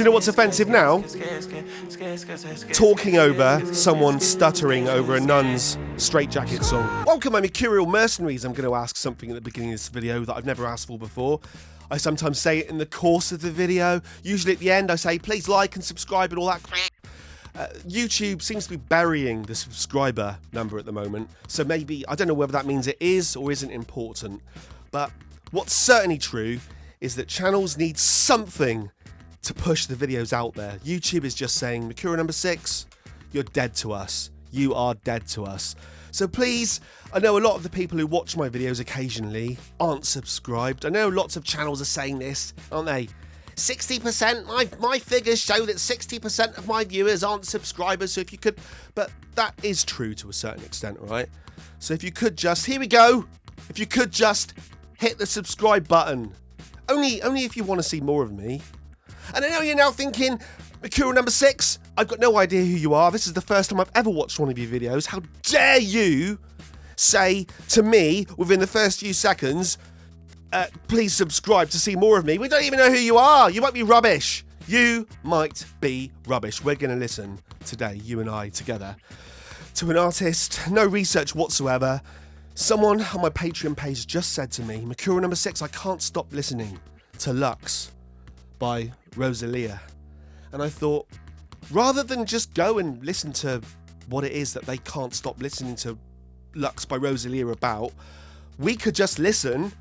you know what's offensive now? Talking over someone stuttering over a Nun's straitjacket song. Welcome, my mercurial mercenaries. I'm going to ask something at the beginning of this video that I've never asked for before. I sometimes say it in the course of the video. Usually at the end I say, please like and subscribe and all that crap. YouTube seems to be burying the subscriber number at the moment. So maybe, I don't know whether that means it is or isn't important. But what's certainly true is that channels need something to push the videos out there. YouTube is just saying, Mercurial number 6, you're dead to us. You are dead to us. So please, I know a lot of the people who watch my videos occasionally aren't subscribed. I know lots of channels are saying this, aren't they? 60%, my figures show that 60% of my viewers aren't subscribers, so if you could, but that is true to a certain extent, right? So if you could just, here we go, if you could just hit the subscribe button. Only if you want to see more of me. And I know you're now thinking, Mercurial number 6, I've got no idea who you are. This is the first time I've ever watched one of your videos. How dare you say to me within the first few seconds, please subscribe to see more of me. We don't even know who you are. You might be rubbish. You might be rubbish. We're going to listen today, you and I together, to an artist, no research whatsoever. Someone on my Patreon page just said to me, Mercurial number 6, I can't stop listening to Lux by Rosalía. And I thought, rather than just go and listen to what it is that they can't stop listening to Lux by Rosalía about, we could just listen,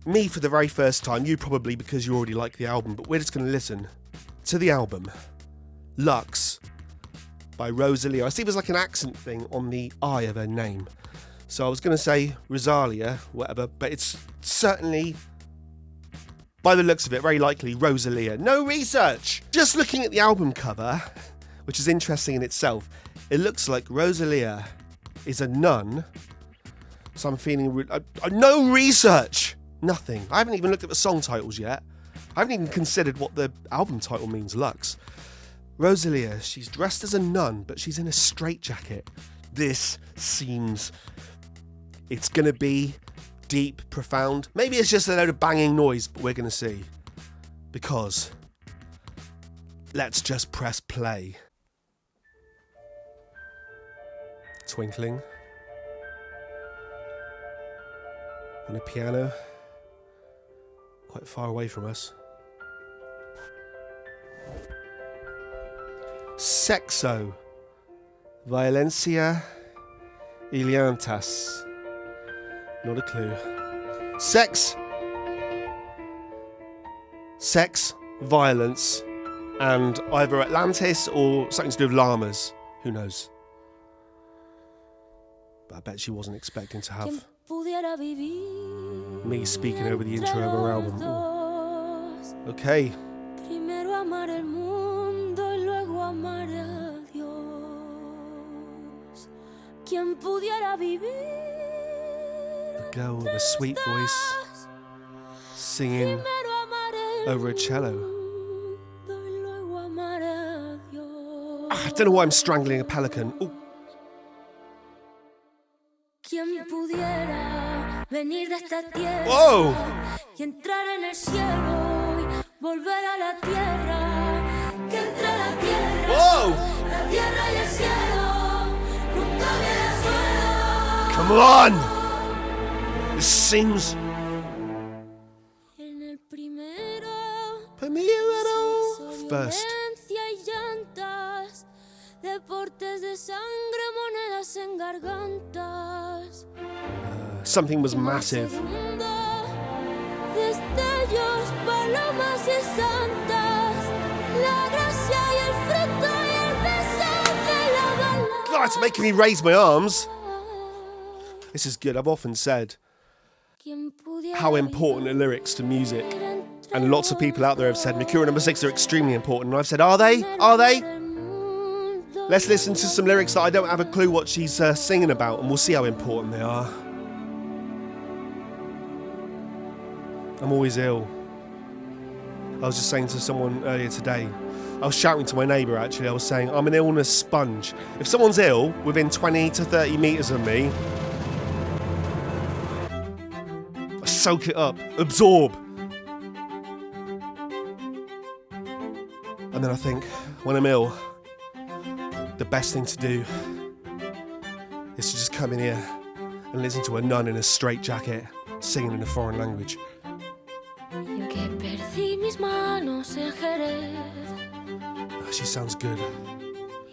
me for the very first time, you probably because you already like the album, but we're just going to listen to the album, Lux by Rosalía. I see there's like an accent thing on the I of her name. So I was going to say Rosalia, whatever, but it's certainly, by the looks of it, very likely Rosalía. No research! Just looking at the album cover, which is interesting in itself, it looks like Rosalía is a nun. So I'm feeling, no research! Nothing. I haven't even looked at the song titles yet. I haven't even considered what the album title means, Lux. Rosalía, she's dressed as a nun, but she's in a straitjacket. This seems, it's going to be deep, profound. Maybe it's just a load of banging noise, but we're going to see. Because let's just press play. Twinkling on a piano, quite far away from us. Sexo, violencia y llantas. Not a clue. Sex, violence, and either Atlantis or something to do with llamas. Who knows? But I bet she wasn't expecting to have me speaking over the intro of her album. Ooh. Okay. A girl with a sweet voice singing over a cello. I don't know why I'm strangling a pelican. Ooh. Whoa! Whoa! Come on! This seems... First. Something was massive. God, it's making me raise my arms. This is good. I've often said how important are lyrics to music. And lots of people out there have said Mercurial number 6 are extremely important. And I've said, are they? Are they? Let's listen to some lyrics that I don't have a clue what she's singing about, and we'll see how important they are. I'm always ill. I was just saying to someone earlier today, I was shouting to my neighbour actually, I was saying, I'm an illness sponge. If someone's ill within 20 to 30 metres of me, I soak it up, absorb. And then I think, when I'm ill, the best thing to do is to just come in here and listen to a nun in a straitjacket singing in a foreign language. Oh, she sounds good.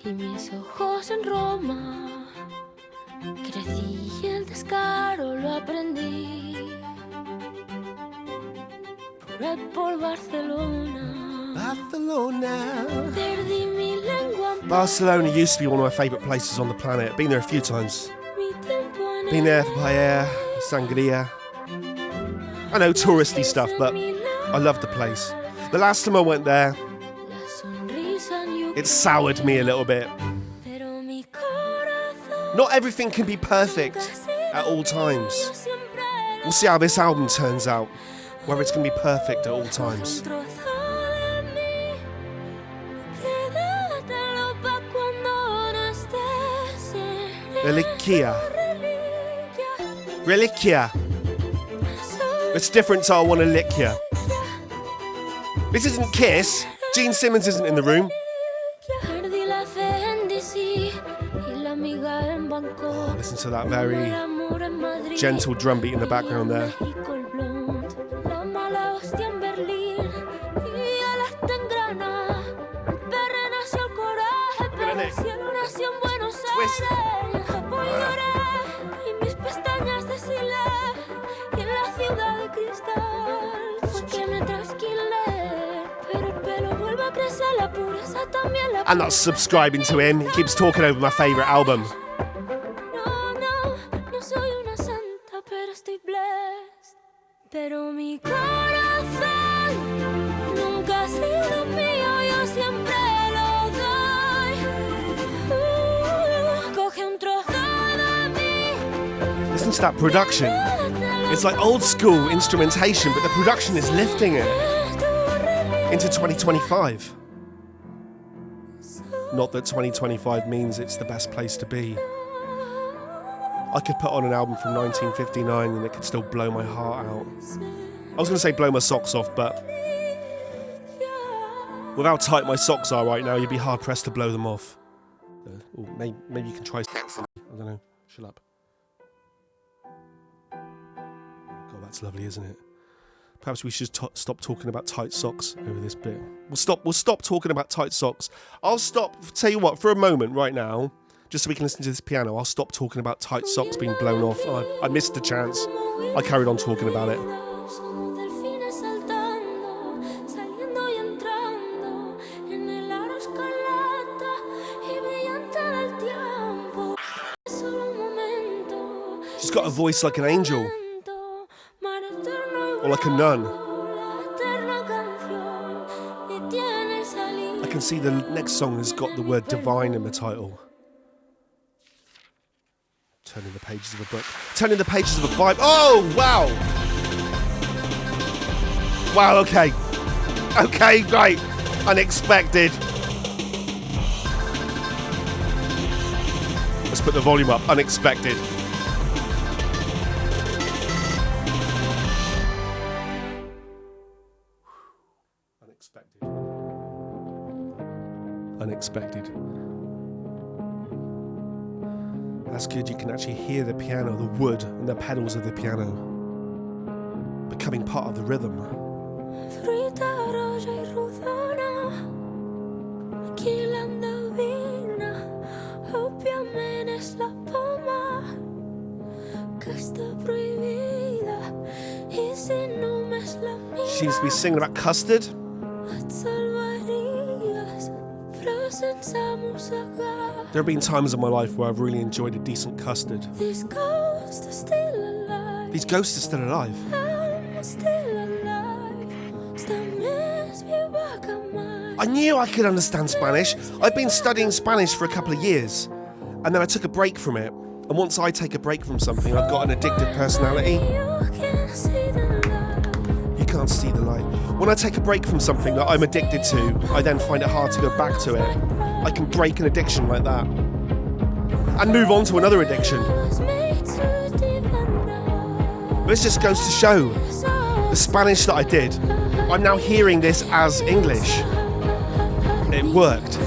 Y mis ojos en Roma, crecí y el descaro lo aprendí. Por ahí por Barcelona, perdí mi lengua. Barcelona used to be one of my favourite places on the planet. Been there a few times. Been there for paella, sangria. I know touristy stuff, but I love the place. The last time I went there, it soured me a little bit. Not everything can be perfect at all times. We'll see how this album turns out, whether it's going to be perfect at all times. Reliquia. It's different to I Wanna Lick Ya. This isn't Kiss. Gene Simmons isn't in the room. Oh, listen to that very gentle drum beat in the background there. Twist. I'm not subscribing to him. He keeps talking over my favourite album. Listen to that production. It's like old school instrumentation, but the production is lifting it into 2025. Not that 2025 means it's the best place to be. I could put on an album from 1959 and it could still blow my heart out. I was going to say blow my socks off, but with how tight my socks are right now, you'd be hard pressed to blow them off. Maybe you can try something. I don't know. Shut up. God, that's lovely, isn't it? Perhaps we should stop talking about tight socks over this bit. We'll stop talking about tight socks. I'll stop, tell you what, for a moment right now, just so we can listen to this piano, I'll stop talking about tight socks being blown off. I missed the chance. I carried on talking about it. She's got a voice like an angel. Or like a nun. I can see the next song has got the word divine in the title. Turning the pages of a book. Turning the pages of a Bible. Oh, wow. Wow, okay. Okay, great. Unexpected. Let's put the volume up. Unexpected. Unexpected. That's good, you can actually hear the piano, the wood and the pedals of the piano becoming part of the rhythm. She seems to be singing about custard. There have been times in my life where I've really enjoyed a decent custard. These ghosts are still alive. These ghosts are still alive. I knew I could understand Spanish. I've been studying Spanish for a couple of years, and then I took a break from it. And once I take a break from something, I've got an addictive personality. You can't see the light. When I take a break from something that I'm addicted to, I then find it hard to go back to it. I can break an addiction like that and move on to another addiction. This just goes to show the Spanish that I did. I'm now hearing this as English. worked.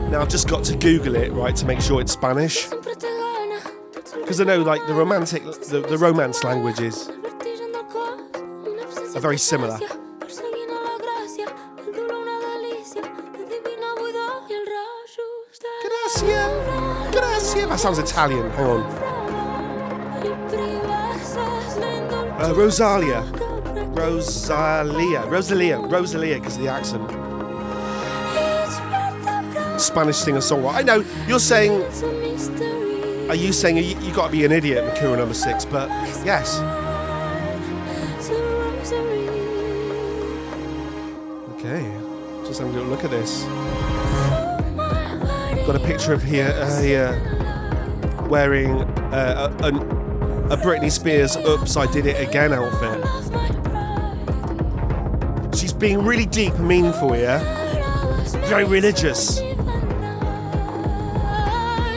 Now I've just got to Google it, right, to make sure it's Spanish. Because I know, like, the romance languages are very similar. Grazie. That sounds Italian. Hang on. Rosalía, because of the accent. Spanish singer-songwriter. I know, you're saying... Are you saying you got to be an idiot, Mercurial number 6? But, yes. Okay, just having a little look at this. Got a picture of here wearing a Britney Spears "Oops, I Did It Again" outfit. She's being really deep and meaningful here, very religious,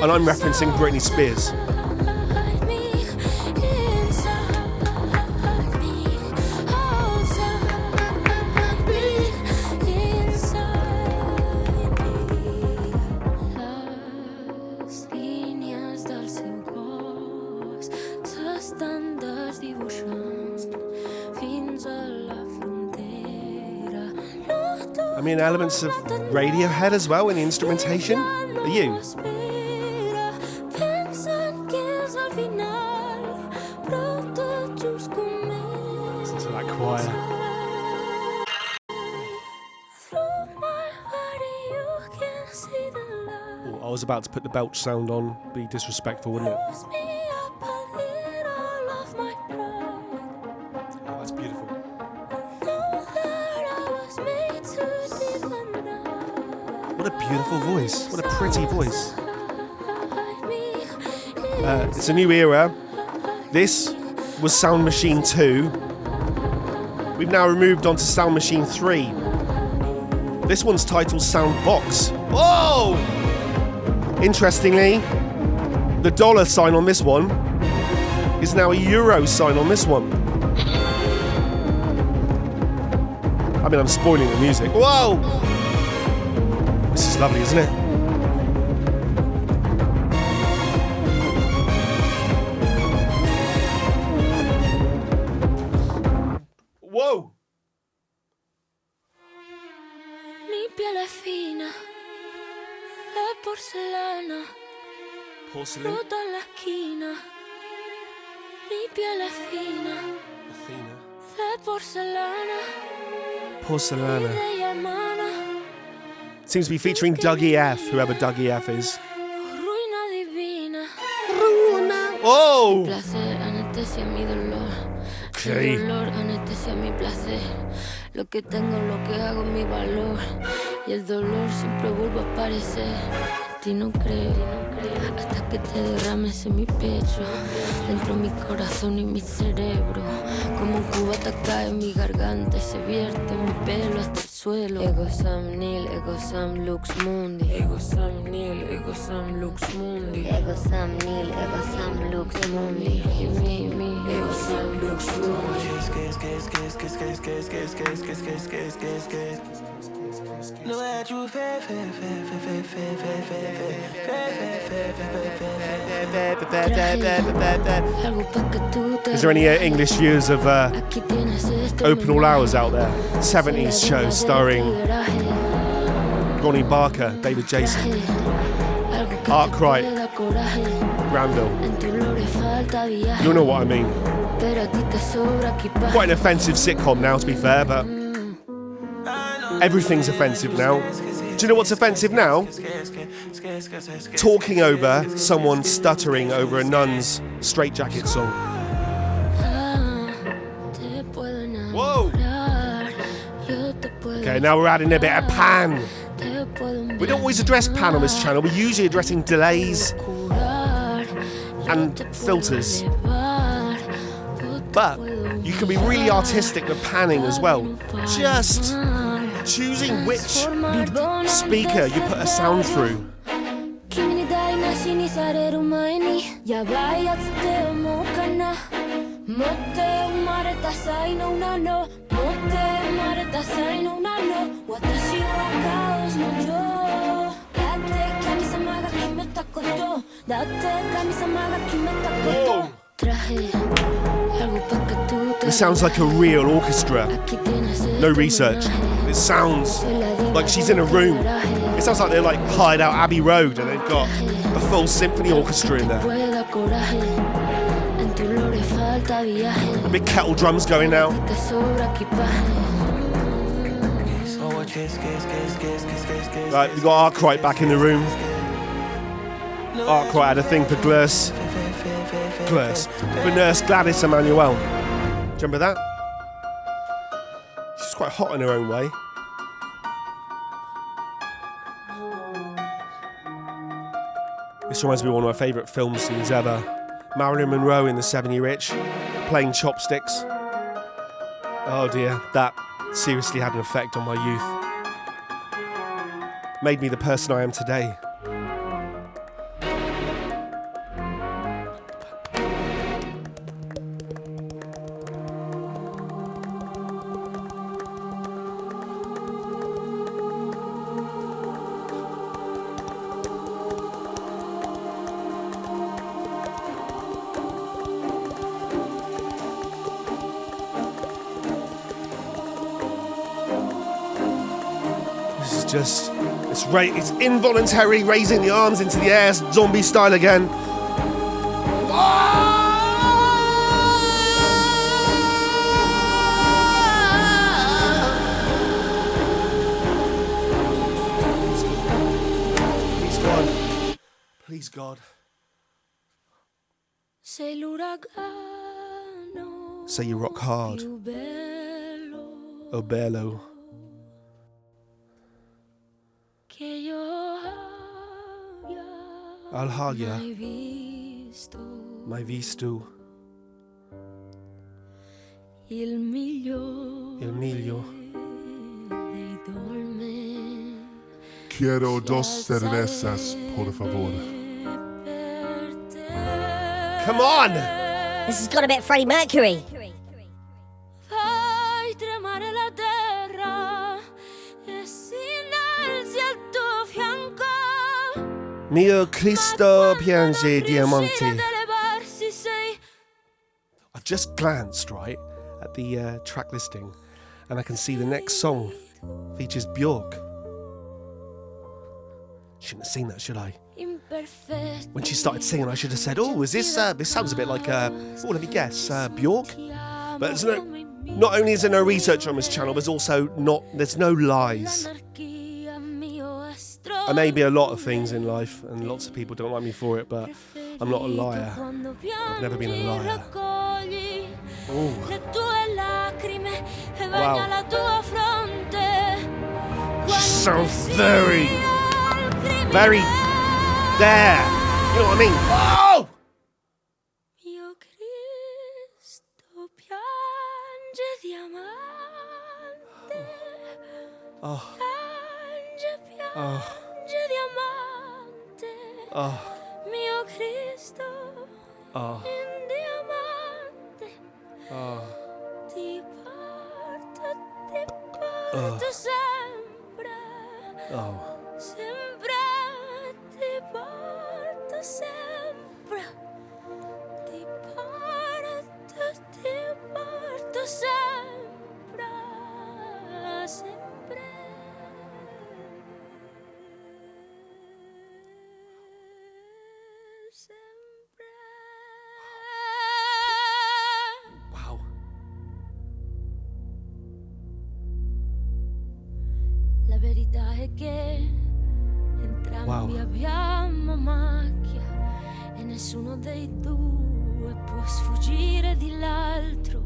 and I'm referencing Britney Spears. I mean, elements of Radiohead as well in the instrumentation. Are you? Listen to that choir. Oh, I was about to put the belch sound on. Be disrespectful, wouldn't it? Oh, that's beautiful. What a beautiful voice. What a pretty voice. It's a new era. This was Sound Machine 2. We've now moved on to Sound Machine 3. This one's titled Sound Box. Whoa! Interestingly, the dollar sign on this one is now a euro sign on this one. I mean, I'm spoiling the music. Whoa! This is lovely, isn't it? Whoa! Mi piel es fina, de porcelana, Porcelain? rota en la esquina. Mi piel es fina, Athena. de porcelana, Porcelana. de hermana, Seems to be featuring Dougie F, whoever Dougie F is. ruina divina. Oh! Placer anestesia mi dolor. Okay. El dolor anestesia mi placer. Lo que tengo, lo que hago, mi valor. Y el dolor siempre vuelve a aparecer. En ti no creo, hasta que te derrames en mi pecho. Dentro mi corazón y mi cerebro. Como un cubata cae en mi garganta y se vierte mi pelo hasta el suelo. Ego Sam Nil, Ego Sam Lux Mundi. Ego Sam Nil, Ego Sam Lux Mundi. Ego Sam Nil, Ego Sam Lux Mundi. Mi, Ego Sam Lux Mundi. Is there any English viewers of Open All Hours out there? 70s show starring Ronnie Barker, David Jason, Art Cright, Granville. You'll know what I mean. Quite an offensive sitcom now, to be fair, but everything's offensive now. Do you know what's offensive now? Talking over someone stuttering over a nun's straitjacket song. Whoa! Okay, now we're adding a bit of pan. We don't always address pan on this channel. We're usually addressing delays and filters. But you can be really artistic with panning as well. Just choosing which speaker you put a sound through. This sounds like a real orchestra. No research. It sounds like she's in a room. It sounds like they're like hired out Abbey Road and they've got a full symphony orchestra in there. Big kettle drums going now. Right, we got Arkwright back in the room. Arkwright had a thing for for Nurse Gladys Emmanuel. Do you remember that? She's quite hot in her own way. This reminds me of one of my favourite film scenes ever. Marilyn Monroe in The 70 Rich, playing chopsticks. Oh dear, that seriously had an effect on my youth. Made me the person I am today. It's involuntary raising the arms into the air, zombie style again. Please God. Say you rock hard. Oh bello. Al-Hagya, mai visto il miglio. Quiero dos cervezas, por favor. Come on! This has got a bit Freddie Mercury. Mio Cristo piange diamanti. I've just glanced, right, at the track listing, and I can see the next song features Björk. Shouldn't have seen that, should I? When she started singing, I should have said, "Oh, is this? This sounds a bit like let me guess, Björk." But there's not only is there no research on this channel, there's no lies. I may be a lot of things in life, and lots of people don't like me for it, but I'm not a liar. I've never been a liar. Ooh. Wow. She sounds very there. You know what I mean? Whoa! Oh. Oh. Oh. Mio Cristo in diamante. Oh. Ti porto sempre. Oh. Sempre ti porto sempre. Ti porto sempre. Sempre. Wow. La verità è che entrambi abbiamo macchia e nessuno dei due può sfuggire di l'altro.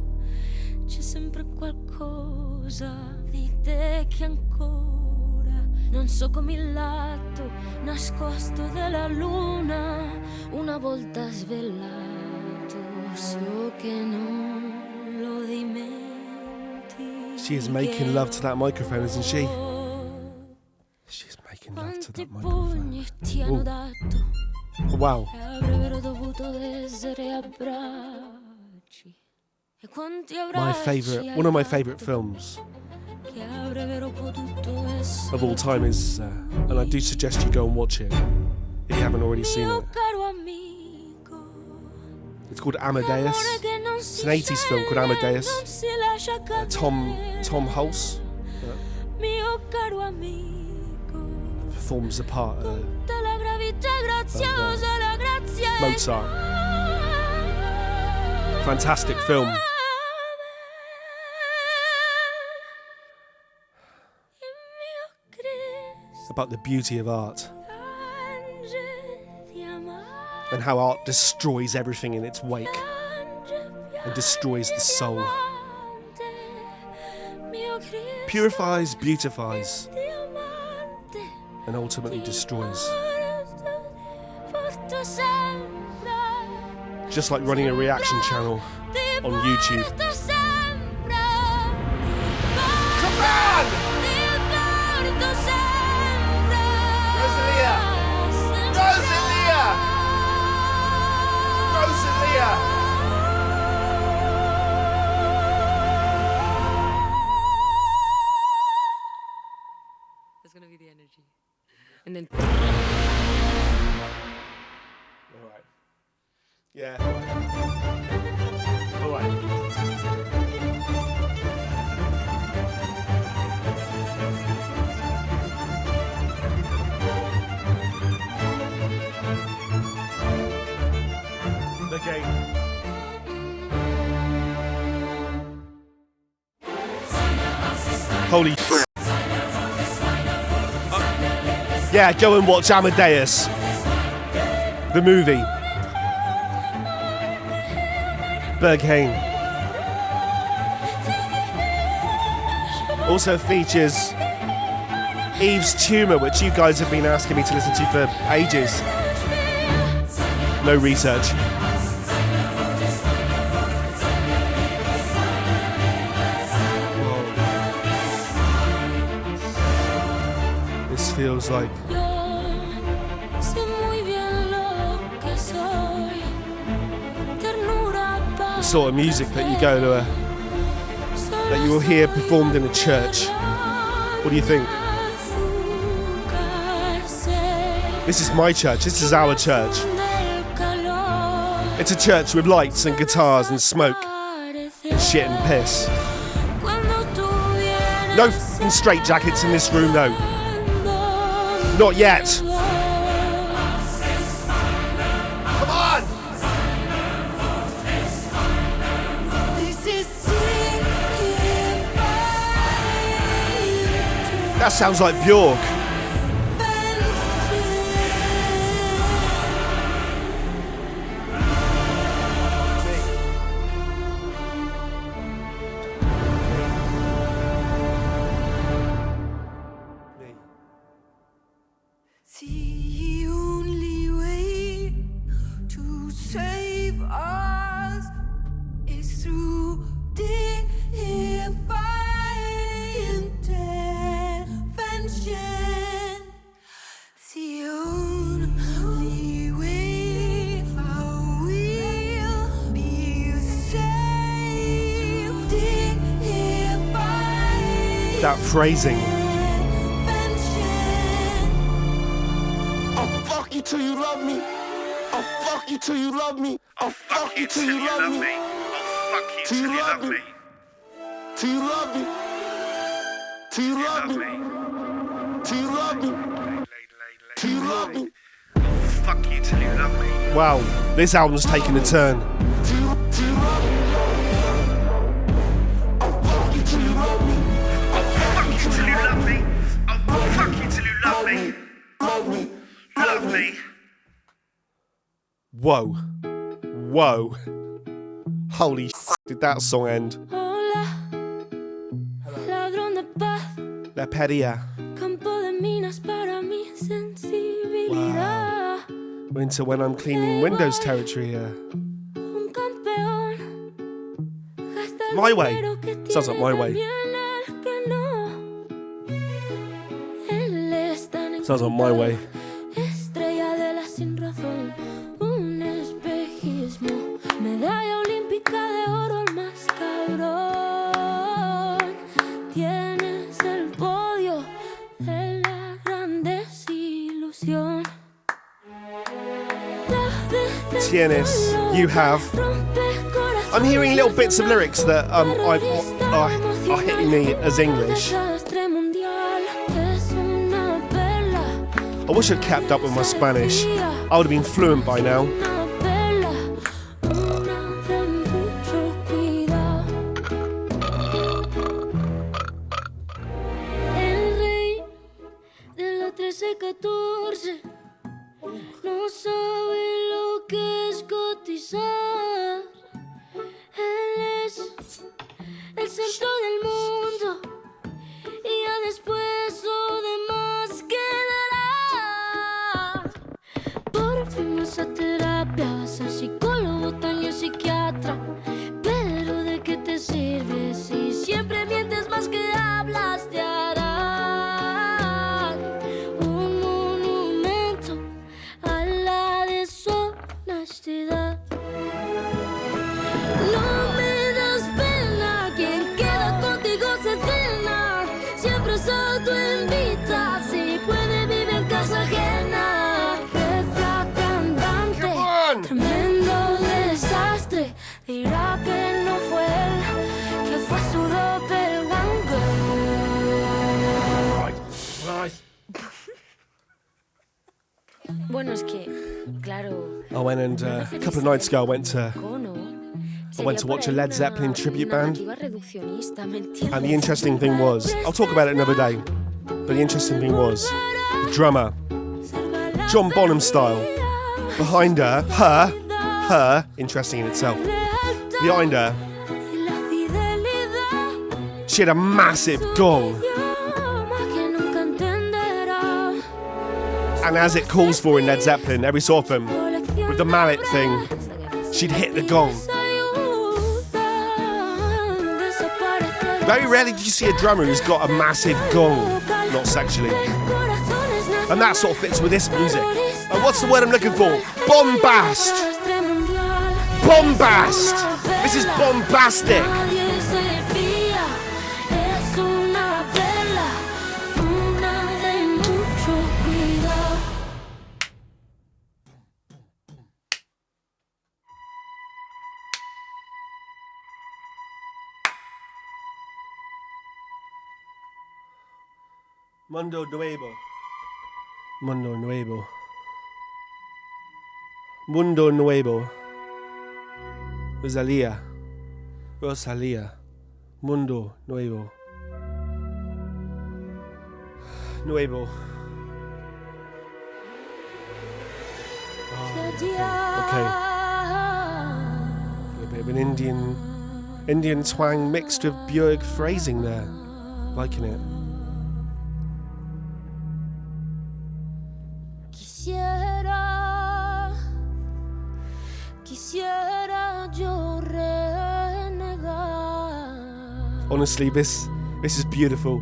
C'è sempre qualcosa di te che ancora non so come il lato nascosto della luna una volta svelato so che non lo dimentichi. She is making love to that microphone, isn't she? She's making love to that microphone. Wow. One of my favourite films of all time is, and I do suggest you go and watch it if you haven't already seen it. It's called Amadeus. It's an 80s film called Amadeus. Tom Hulce performs the part of Mozart. Fantastic film. About the beauty of art and how art destroys everything in its wake and destroys the soul. Purifies, beautifies, and ultimately destroys. Just like running a reaction channel on YouTube. Come on! Rosalía! That's gonna be the energy. And then Alright. Yeah. Alright. Okay. Holy yeah, go and watch Amadeus, the movie. Berghain. Also features Eve's Tumour, which you guys have been asking me to listen to for ages. No research. Whoa. This feels like the sort of music that you go to that you will hear performed in a church. What do you think? This is my church. This is our church. It's a church with lights and guitars and smoke and shit and piss. No f***ing straitjackets in this room, though. Not yet. Come on! That sounds like Björk. The only way to save us is through divine intervention. The only way I will be saved. Divine That phrasing. Till you love me, I'll fuck you till you love me, I'll fuck you till you love me, I'll fuck you till you love me, till you love me, till you love me, till you love me, till you love me, I'll fuck you till you love me. Wow, this album's taken a turn. Till you love me, I'll fuck you till you love me, I'll fuck you till you love me, I'll fuck you till you love me, love me. Love me. Whoa. Whoa. Holy did that song end? hola, ladrón de paz, La Peria. campo de minas para mi sensibilidad. We're into when I'm cleaning windows territory here. Un campeón, gasta el My way. dinero que Sounds like tiene my way. también el que no. Él es tan Sounds like my way. estrella de la sin razón, un espejismo, medalla olímpica de oro, el más cabrón. Tienes el tienes, you have. I'm hearing little bits of lyrics that are hitting me as English. I wish I'd kept up with my Spanish. I would have been fluent by now. No sabe lo que es cotizar. Él es el centro del mundo y ya después lo demás quedará. Por fin vas a terapia, vas al psicólogo, también psiquiatra. Pero ¿de qué te sirve si siempre mientes más que hablas? Te harán un monumento a la deshonestidad. No me das pena, quien queda contigo se cena. Siempre es autoinvita, si puede vive en casa ajena. Jefa cantante, tremendo desastre. Dirá que no fue él, que fue su doppelganger. Bueno, es que, claro. I went and a couple of nights ago I went to watch a Led Zeppelin tribute band. And the interesting thing was, I'll talk about it another day, but the interesting thing was, the drummer, John Bonham style, behind her, interesting in itself, behind her, she had a massive gong. And as it calls for in Led Zeppelin, every so often, with the mallet thing, she'd hit the gong. Very rarely do you see a drummer who's got a massive gong, not sexually. And that sort of fits with this music. And what's the word I'm looking for? Bombast! Bombast! This is bombastic! Mundo Nuevo. Mundo Nuevo. Mundo Nuevo. Rosalía. Rosalía. Mundo Nuevo. Nuevo. Okay. A bit of an Indian twang mixed with Björk phrasing there. Liking it. Honestly, this is beautiful.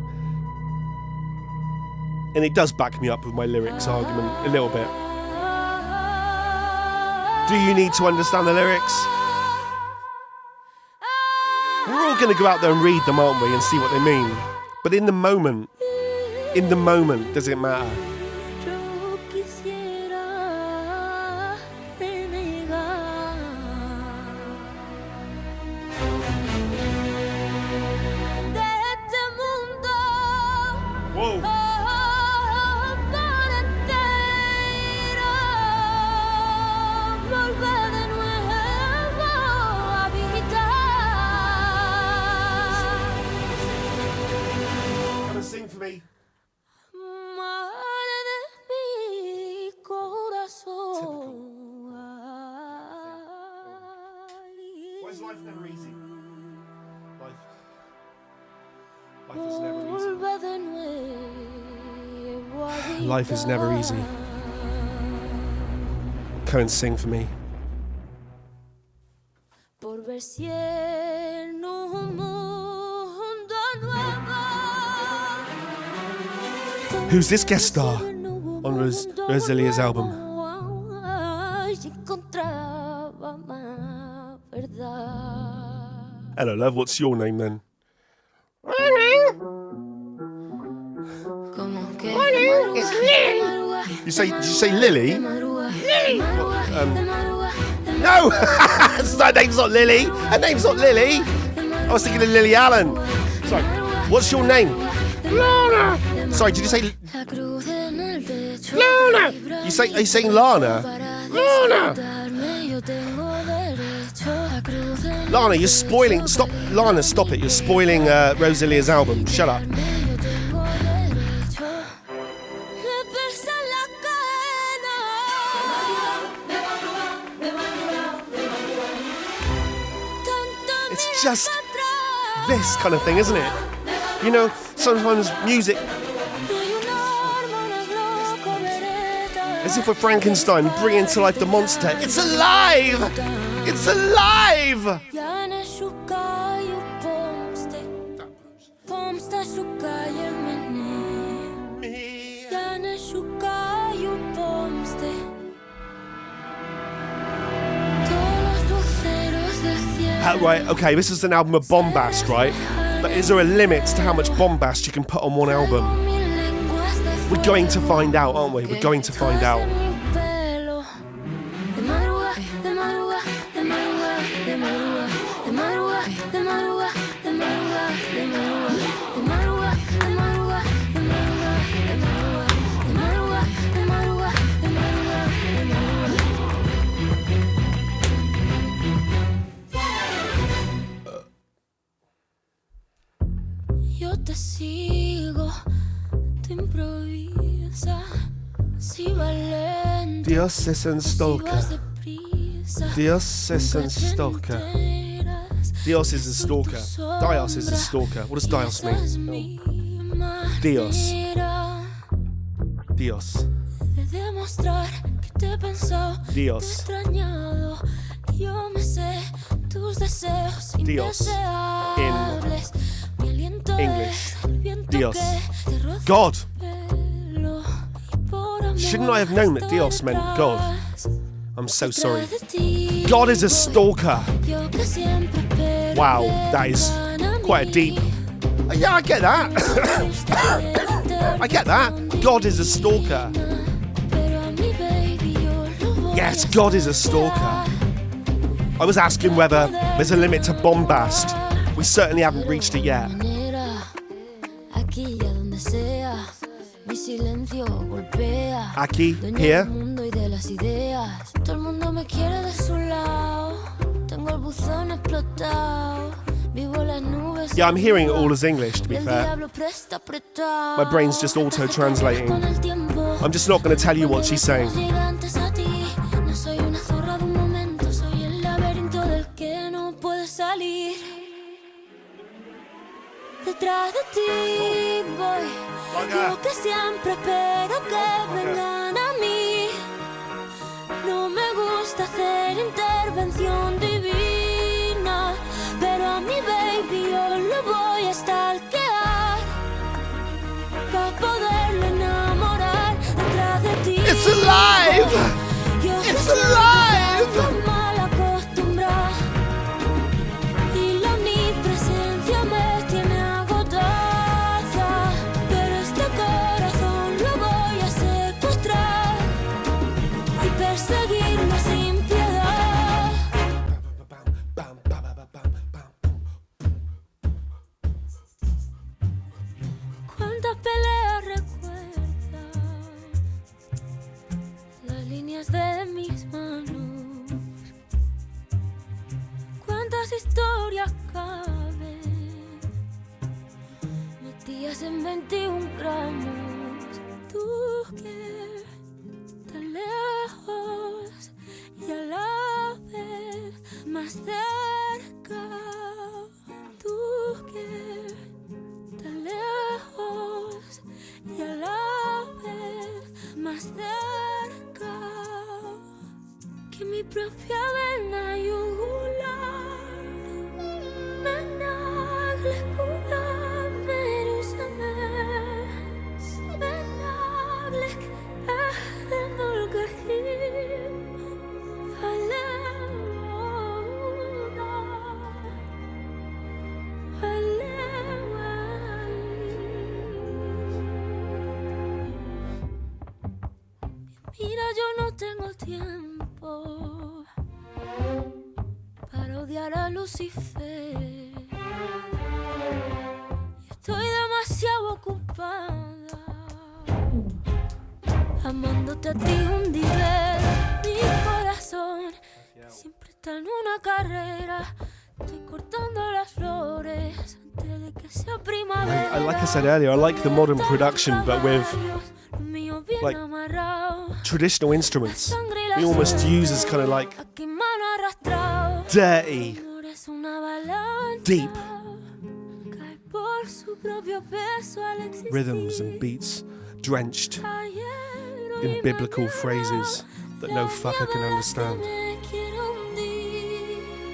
And it does back me up with my lyrics argument a little bit. Do you need to understand the lyrics? We're all going to go out there and read them, aren't we, and see what they mean. But in the moment, does it matter? Sing for me. Why is life never easy? Life is never easy. Life is never easy. Come and sing for me. Who's this guest star on Rosalia's album? Hello, love. What's your name then? Did you say Lily? Lily. No! Her name's not Lily. Her name's not Lily. I was thinking of Lily Allen. Sorry. What's your name? Lana. Sorry, did you say Lana? Are you saying Lana? Lana. Lana, you're spoiling. Stop, Lana. Stop it. You're spoiling Rosalia's album. Shut up. It's just this kind of thing, isn't it? You know, sometimes music, as if we're Frankenstein bringing to life the monster. It's alive! It's alive! Right, okay, this is an album of bombast, right? But is there a limit to how much bombast you can put on one album? We're going to find out, aren't we? We're going to find out. Yo te sigo, te improvisa, si va lento, Dios es un si stalker. vas deprisa, Dios es un nunca te stalker. enteras, Dios is a stalker. Dios is a stalker. What does Dios esa es mean? mi Dios. manera Dios. de demostrar que te he pensado, Dios. te he extrañado, yo me sé tus deseos Dios. indeseables. Mi aliento English. es el viento Dios. que te roza God. el pelo, y por amor Shouldn't I have known that Dios meant God? detrás, I'm so sorry. detrás de ti. God is a stalker. Yo que siempre espero Wow, que that is vengan a quite a mí. deep. Yeah, I get that. I get that. God is a stalker. Pero a mi baby yo lo voy Yes, a God is a stalker. I was asking whether there's a limit to bombast. We certainly haven't reached it yet. Aquí y a donde sea, mi silencio golpea. Aquí, Dueño here. del mundo y de las ideas. Todo el mundo me quiere de su lado. Tengo el buzón explotado. Vivo las nubes. Yeah, I'm hearing it all as English, to be El fair. diablo presta apretado. My brain's just auto-translating. Con el tiempo. I'm just not going to tell you what she's saying. Gigantes a ti. No soy una zorra de un momento. Soy el laberinto del que no puedes salir. Detrás de ti voy, yo que siempre espero que vengan a mí. No me gusta hacer intervención divina, pero a mi baby yo lo voy a stalkear para poderlo enamorar. Detrás de ti It's alive! yo que It's siempre alive! tanto mal acostumbrada, y la omnipresencia me tiene agotada, pero este corazón lo voy a secuestrar y perseguirlo sin piedad. ¿Cuántas peleas recuerdas? Las líneas de mis manos. ¿Cuántas historias caben metidas en 21 gramos? Tú que tan lejos y a la vez más cerca. Tú que tan lejos y a la vez más cerca que mi propia vena yugular. Menagles kulamerusames, menagles ahdendulgahim, Mira, yo no tengo tiempo para odiar a Lucifer. Estoy demasiado ocupada amándote a ti un nivel. Mi corazón siempre está en una carrera. Estoy cortando las flores antes de que sea primavera. Like I said earlier, I like the modern production, but with like traditional instruments. We almost use as kind of like dirty, deep rhythms and beats drenched in biblical phrases that no fucker can understand.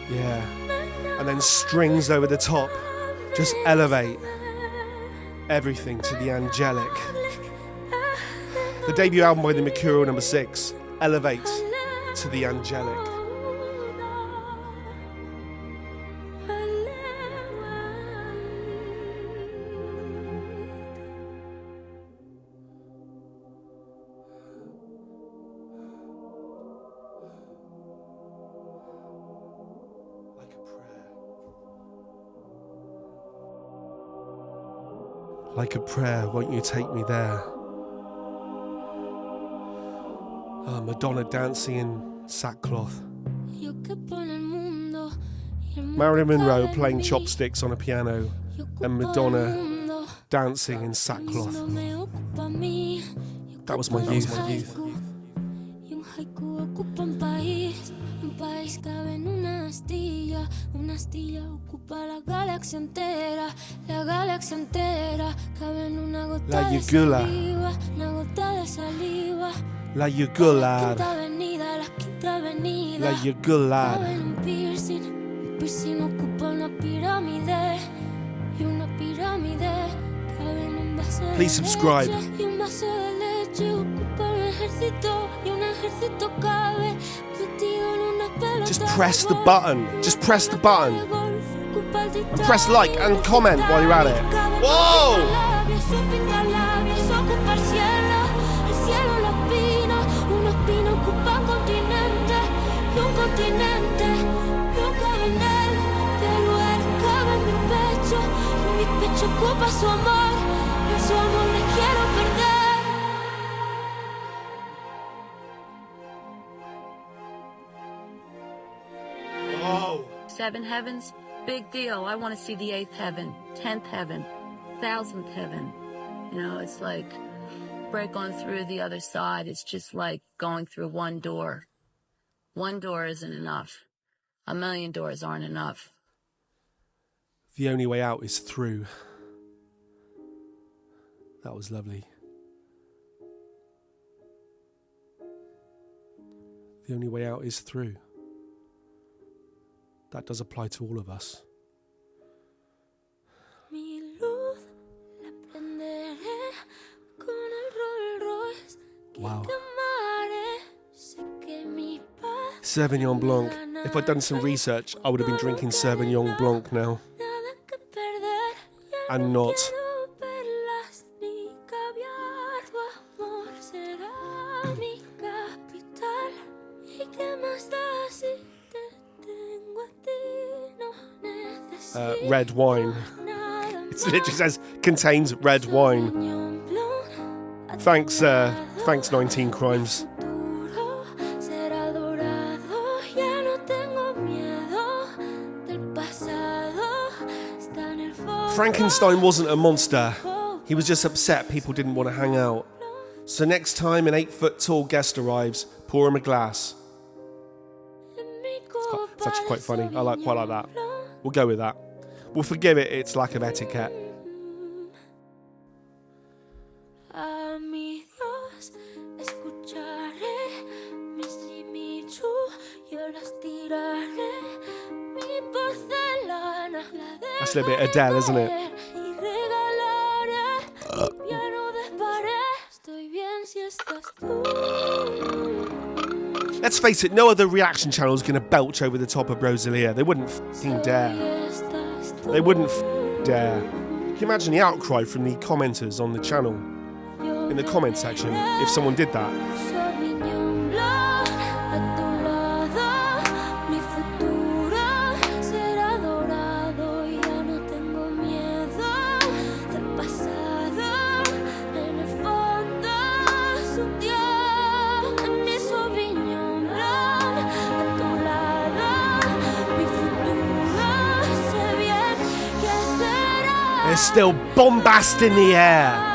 Yeah. And then strings over the top just elevate everything to the angelic. The debut album by the Mercurial No. 6 elevates to the angelic. Like a prayer, won't you take me there? Madonna dancing in sackcloth. Marilyn Monroe playing chopsticks on a piano, and Madonna dancing in sackcloth. That was my youth. Una astilla ocupa la galaxia entera, la galaxia entera. Cabe en una gota de saliva, una gota de saliva. La yugular. La quinta avenida. La yugular. Cabe en un piercing ocupa una pirámide. Y una pirámide cabe en un vaso de leche. Please subscribe. Y un vaso de leche ocupa un ejército. Y un ejército cabe metido en una pelota. Just press the button. Just press the button. And press like and comment while you're at it. Whoa! Oh. 7 heavens, big deal. I want to see the 8th heaven, 10th heaven, 1000th heaven. You know, it's like break on through the other side. It's just like going through one door. One door isn't enough. 1,000,000 doors aren't enough. The only way out is through. That was lovely. The only way out is through. That does apply to all of us. Wow. Sauvignon Blanc. If I'd done some research, I would have been drinking Sauvignon Blanc now. And not. Red wine. It literally says contains red wine. Thanks 19 Crimes. Frankenstein wasn't a monster. He was just upset people didn't want to hang out. So next time an 8-foot-tall guest arrives, pour him a glass. It's actually quite funny. I quite like that. We'll go with that. We'll forgive it its lack of etiquette. That's a little bit Adele, isn't it? Let's face it, no other reaction channel is going to belch over the top of Rosalía. They wouldn't f***ing dare. They wouldn't f***ing dare. Can you imagine the outcry from the commenters on the channel? In the comment section, if someone did that. still bombast in the air.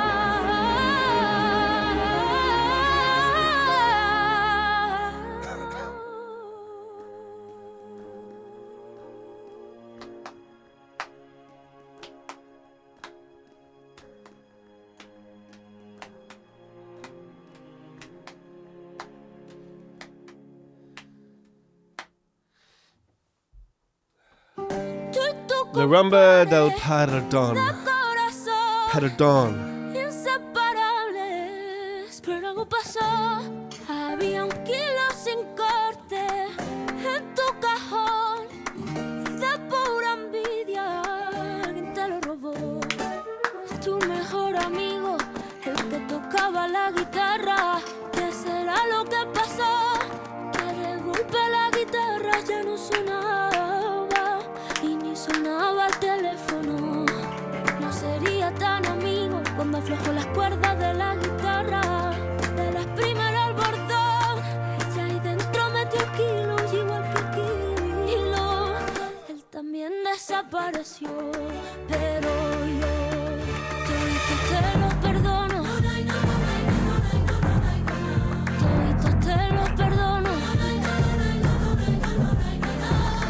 La rumba del perdón. Perdón. Inseparables, pero algo pasó. Había un kilo sin corte en tu cajón. De pura envidia, alguien te lo robó. Tu mejor amigo, el que tocaba la guitarra. ¿Qué será lo que pasó? Que de golpe la guitarra ya no sonaba y ni sonaba el teléfono. No sería tan amigo cuando aflojó las cuerdas de la guitarra. De las primeras al bordón, y ahí dentro metió el kilo, y igual que el kilo, él también desapareció. Pero yo toditos te los perdono. Toditos te los perdono.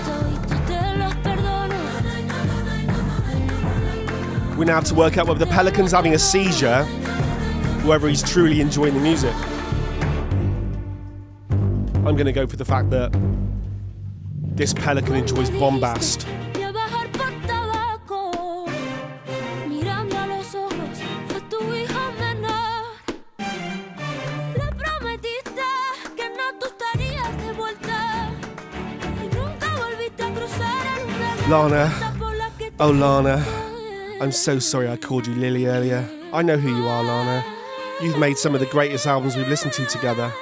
Toditos te los perdono. We now have to work out whether the pelican's having a seizure, whether he's truly enjoying the music. I'm going to go for the fact that this pelican enjoys bombast. Y a bajar por tabaco, mirando a los ojos a tu hijo menor. Le prometiste que no tú estarías de vuelta y nunca volviste a cruzar el umbral de Lana. la puerta por la que te Oh, Lana. fuiste. I'm so sorry I called you Lily earlier. I know who you are, Lana. You've made some of the greatest albums we've listened to together.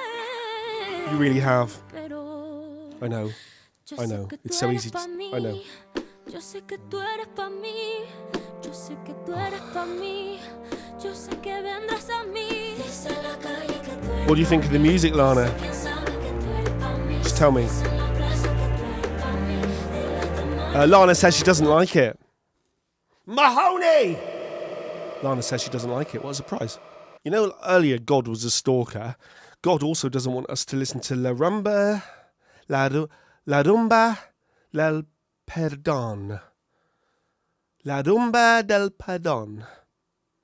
You really have. I know. I know. It's so easy to... I know. Yo sé que tú eres pa' mí. Yo sé que tú eres pa' mí. Yo sé que vendrás a mí. Dice la calle que tú eres. What do you think of the music, Lana? Quien sabe que tú eres pa' mí. Just tell me. Dice en la plaza que tú eres pa' mí. Dile a tu madre. Lana says she doesn't like it. Mahoney! Lana says she doesn't like it. What a surprise. You know, earlier God was a stalker. God also doesn't want us to listen to La Rumba, La Rumba del Perdón. La Rumba del Perdón. I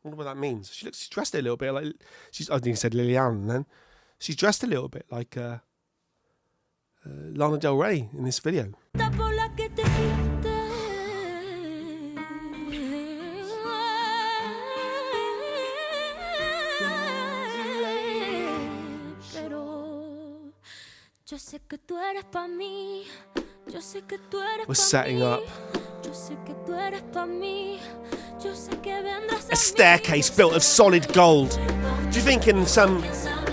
wonder what that means. She's dressed a little bit like... I think he said Liliane then. She's dressed a little bit like Lana Del Rey in this video. Por la que te fuiste. Pero yo sé que tú eres pa' mí. Yo sé que tú eres We're pa' setting mí. up Yo sé que tú eres pa' mí. Yo sé que vendrás a staircase built of solid gold. Do you think in some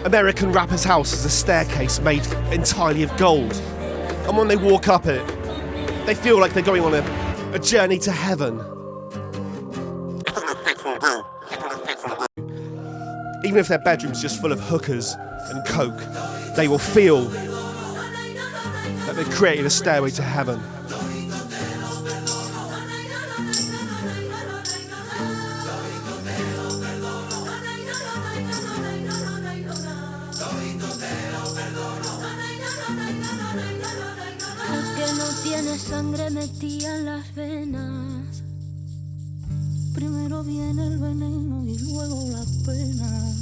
American rapper's house there's a staircase made entirely of gold? And when they walk up it, they feel like they're going on a journey to heaven. Even if their bedroom's just full of hookers and coke, they will feel that they've created a stairway to heaven. El que no tiene sangre metida en las venas. Primero viene el veneno y luego la pena.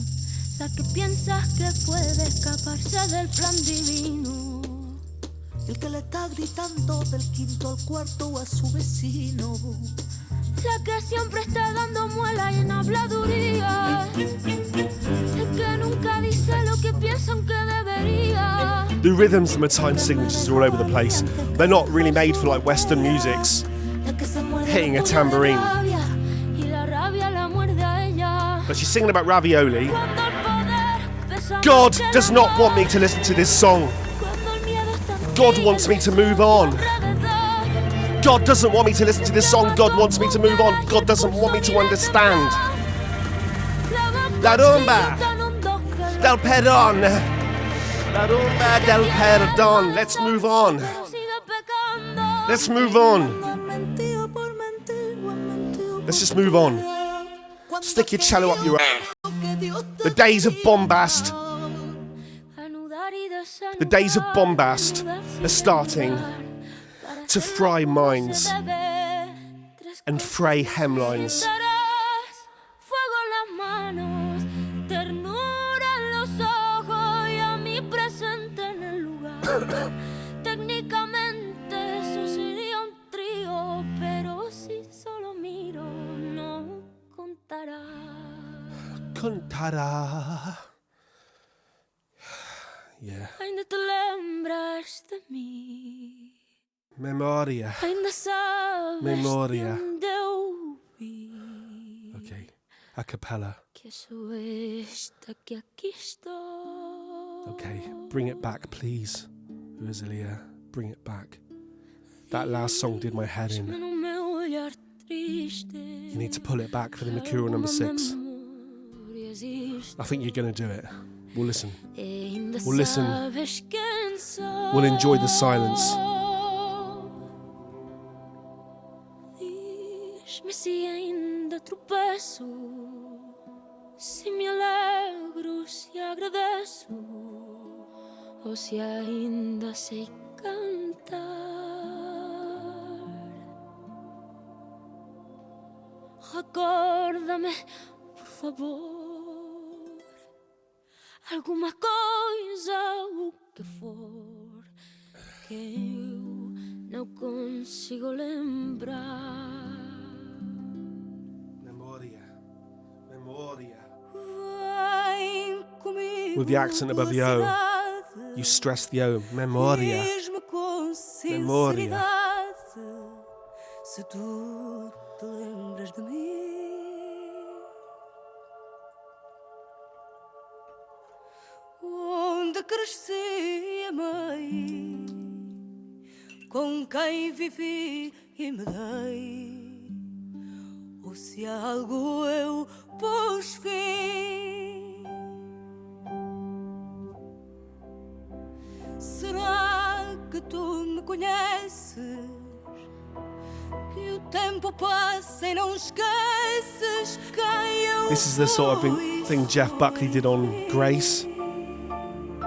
La que piensas que puede escaparse del plan divino. El que le está gritando del quinto al cuarto a su vecino. La que siempre está dando muela y en habladuría. El que nunca dice lo que piensa aunque debería. The rhythms and the time signatures are all over the place. They're not really made for like Western musics. La que se muerde Hitting a con la tambourine. rabia, y la rabia la muerde a ella. But she's singing about ravioli. Cuando el poder pesa God más que does la not want me to listen to this song. Cuando el miedo es tan God wants me to move on. alrededor. God doesn't want me to listen to this song. God wants me to move on. God doesn't want me to understand. La rumba del perdón. La rumba del perdón. Let's move on. Let's move on. Han mentido por mentir, o han mentido Let's just move on. Stick your cello up your ass. The days of bombast. The days of bombast are starting to fry minds and fray hemlines. Técnicamente eso sería un trío, pero si solo miro no contará. Contará. Yeah. Ainda te lembras de mí. Memoria. Ainda sabes Memoria. de onde eu vi. Okay. A cappella. Que sou esta que aqui estou. Okay. Bring it back, please. Rosalía, bring it back. That last song did my head in. You need to pull it back for the Mercurial number 6. I think you're going to do it. We'll listen. We'll listen. We'll enjoy the silence. Diz-me se ainda tropeço, se me alegro, se agradeço, ou se ainda sei cantar. Recorda-me, por favor, alguma coisa, o que for, que eu não consigo lembrar. Memoria. Vem comigo. With the accent above the O, you stress the O. Memoria. Memoria. Se tu te lembras de mim, onde cresci, amei, com quem vivi e me dei, ou se algo eu pus fim. Será que tu me conheces? Que o tempo passa e não esqueces quem eu This is the sort of thing Jeff Buckley did on Grace.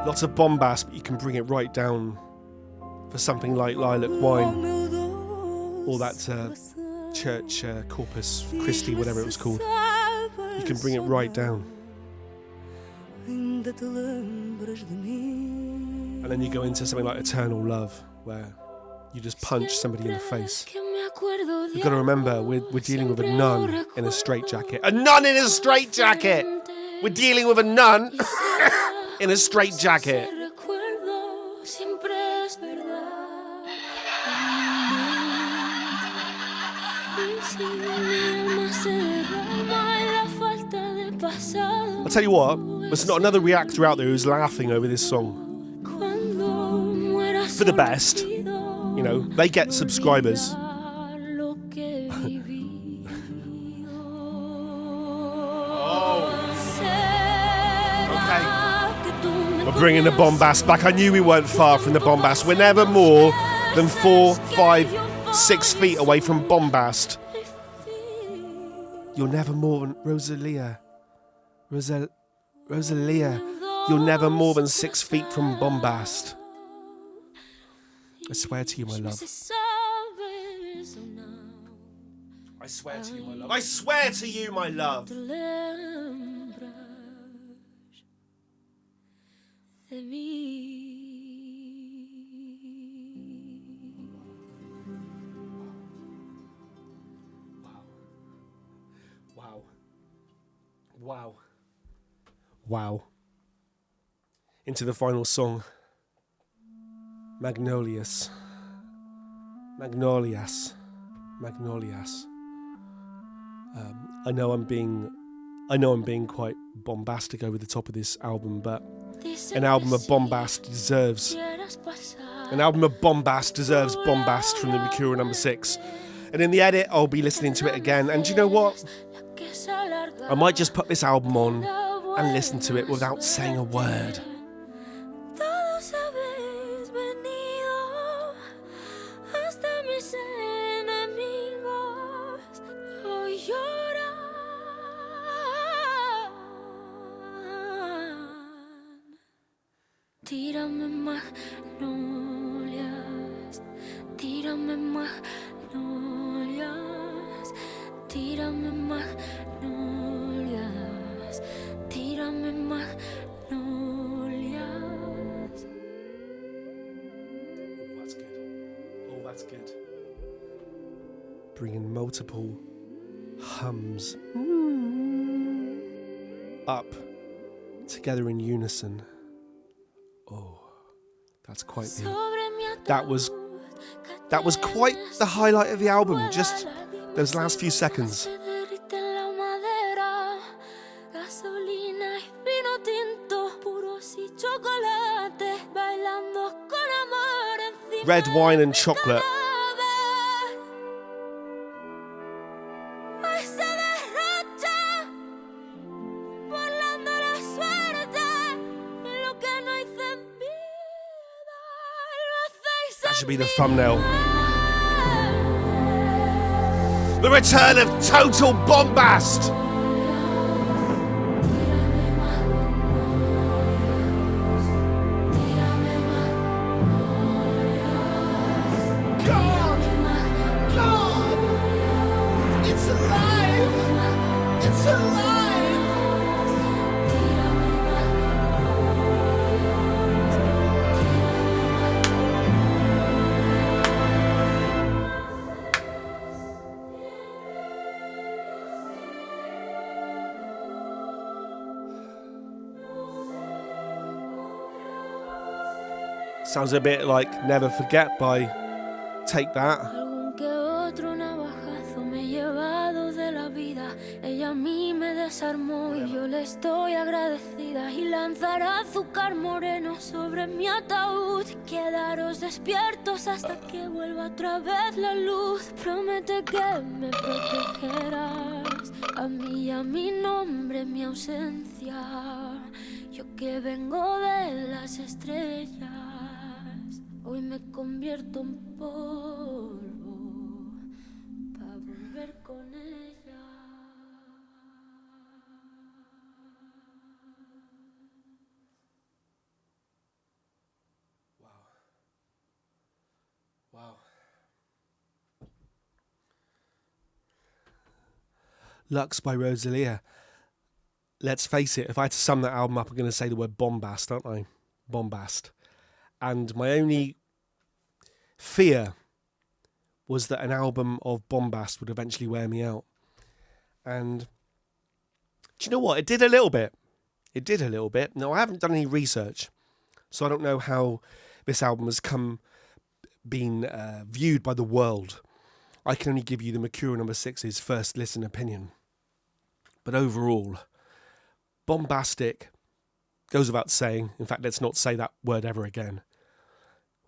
Lots of bombast, but you can bring it right down for something like Lilac Wine or that church Corpus Christi, whatever it was called. You can bring it right down. And then you go into something like Eternal Love, where you just punch somebody in the face. You've got to remember, we're dealing with a nun in a straitjacket. A nun in a straitjacket! We're dealing with a nun in a straitjacket. I'll tell you what, there's not another reactor out there who's laughing over this song. For the best. You know, they get subscribers. We're bringing the bombast back. I knew we weren't far from the bombast. We're never more than 4, 5, 6 feet away from bombast. You're never more than Rosalía. Rosalía. You're never more than 6 feet from bombast. I swear to you, my love. I swear to you, my love. I swear to you, my love. Wow. Wow. Wow. Into the final song. Magnolias. Magnolias. Magnolias. I know I'm being quite bombastic over the top of this album, but an album of bombast deserves bombast from the Mercurial number 6. And in the edit, I'll be listening to it again. And do you know what? I might just put this album on and listen to it without saying a word. tírame magnolias, tírame magnolias, tírame magnolias, tírame magnolias. That's good. Oh, that's good. Bringing multiple hums up together in unison. Oh, that's quite the... That was quite the highlight of the album, just those last few seconds. Red wine and chocolate. That should be the thumbnail. The return of total bombast. God! It's alive! It's alive! Sounds a bit like Never Forget by Take That. Algún que otro navajazo me he llevado de la vida. Ella a mí me desarmó y yo le estoy agradecida. Y lanzará azúcar moreno sobre mi ataúd. Quedaros despiertos hasta que vuelva otra vez la luz. Promete que me protegerás a mí y a mi nombre, mi ausencia. Yo que vengo de las estrellas. Hoy me convierto en polvo para volver con ella. Wow. Lux by Rosalía. Let's face it, if I had to sum that album up, I'm going to say the word bombast, aren't I? Bombast. And my only fear was that an album of bombast would eventually wear me out. And do you know what? It did a little bit. It did a little bit. Now, I haven't done any research, so I don't know how this album has been viewed by the world. I can only give you the Mercurial No. 6's first listen opinion. But overall, bombastic goes without saying. In fact, let's not say that word ever again.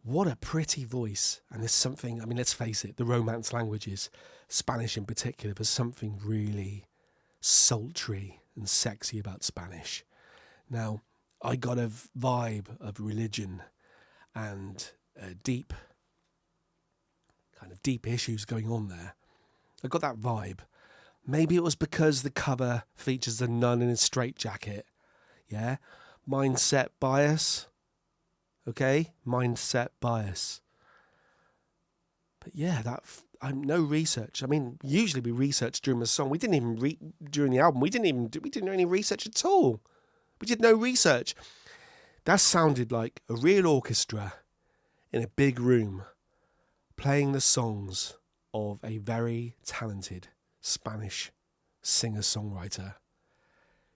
What a pretty voice. And there's something, I mean, let's face it, the Romance languages, Spanish in particular, there's something really sultry and sexy about Spanish. Now, I got a vibe of religion and deep issues going on there. I got that vibe. Maybe it was because the cover features a nun in a straitjacket. Yeah? Mindset bias. Okay? Mindset bias. But yeah, no research. I mean, usually we research during the song. We didn't even during the album. We didn't do any research at all. We did no research. That sounded like a real orchestra in a big room playing the songs of a very talented Spanish singer-songwriter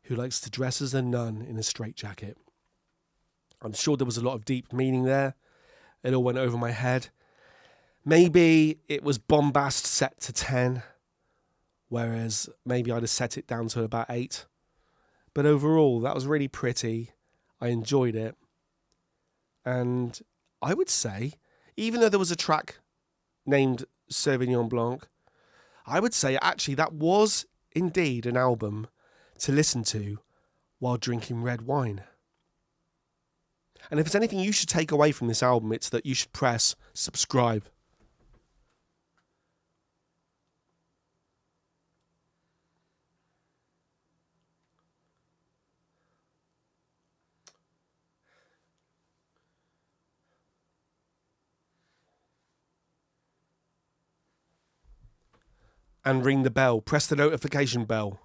who likes to dress as a nun in a straitjacket. I'm sure there was a lot of deep meaning there. It all went over my head. Maybe it was bombast set to 10, whereas maybe I'd have set it down to about 8. But overall, that was really pretty. I enjoyed it. And I would say, even though there was a track named Sauvignon Blanc, I would say actually that was indeed an album to listen to while drinking red wine. And if there's anything you should take away from this album, it's that you should press subscribe. and ring the bell. Press the notification bell.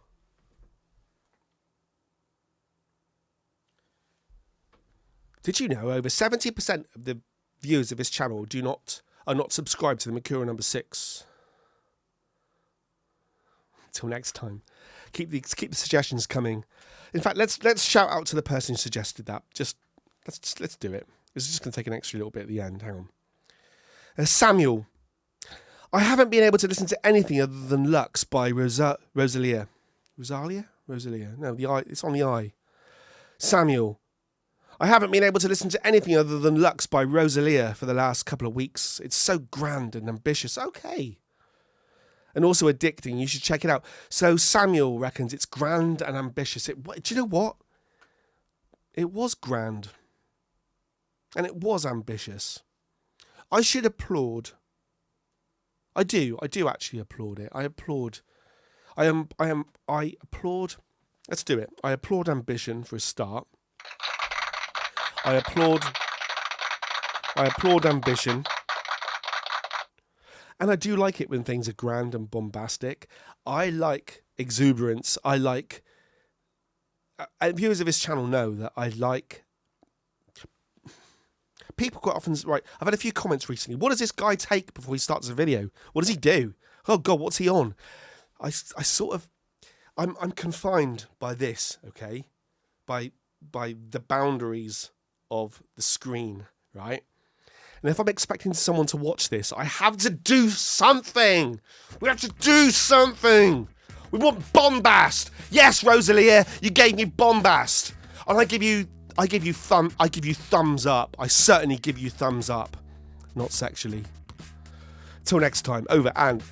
Did you know over 70% of the viewers of this channel are not subscribed to the Mercurial number 6? Until next time, keep the suggestions coming. In fact, let's shout out to the person who suggested that. Let's do it. It's just going to take an extra little bit at the end. Hang on. Samuel, I haven't been able to listen to anything other than Lux by Rosalía. Rosalía? No, the I. It's on the I. Samuel, I haven't been able to listen to anything other than Lux by Rosalía for the last couple of weeks. It's so grand and ambitious. Okay. And also addicting. You should check it out. So Samuel reckons it's grand and ambitious. Do you know what? It was grand. And it was ambitious. I should applaud. I do actually applaud it. I applaud. Let's do it. I applaud ambition for a start. I applaud ambition. And I do like it when things are grand and bombastic. I like exuberance. I like... viewers of this channel know that I like... People quite often... Right, I've had a few comments recently. What does this guy take before he starts a video? What does he do? Oh, God, what's he on? I sort of... I'm confined by this, okay? By the boundaries of the screen, right? And if I'm expecting someone to watch this, I have to do something. We have to do something. We want bombast. Yes, Rosalía, you gave me bombast, and I give you thumbs up. I certainly give you thumbs up, not sexually. Till next time, over and